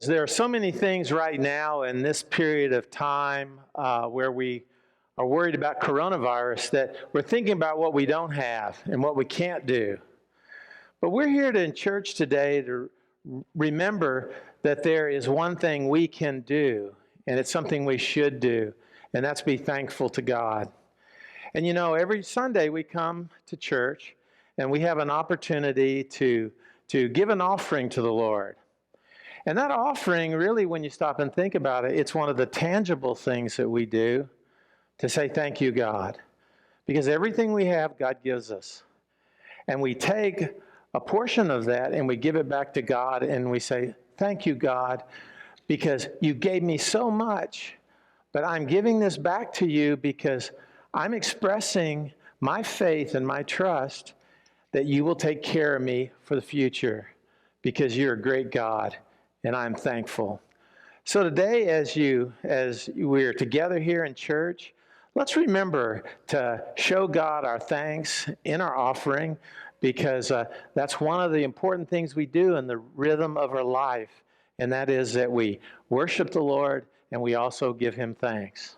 There are so many things right now in this period of time where we are worried about coronavirus that we're thinking about what we don't have and what we can't do. But we're here in church today to remember that there is one thing we can do, and it's something we should do, and that's be thankful to God. And you know, every Sunday we come to church and we have an opportunity to give an offering to the Lord. And that offering, really, when you stop and think about it, it's one of the tangible things that we do to say, thank you, God. Because everything we have, God gives us. And we take a portion of that and we give it back to God and we say, thank you, God, because you gave me so much, but I'm giving this back to you because I'm expressing my faith and my trust that you will take care of me for the future because you're a great God. And I'm thankful. So today, as we're together here in church, let's remember to show God our thanks in our offering, because that's one of the important things we do in the rhythm of our life, and that is that we worship the Lord and we also give him thanks.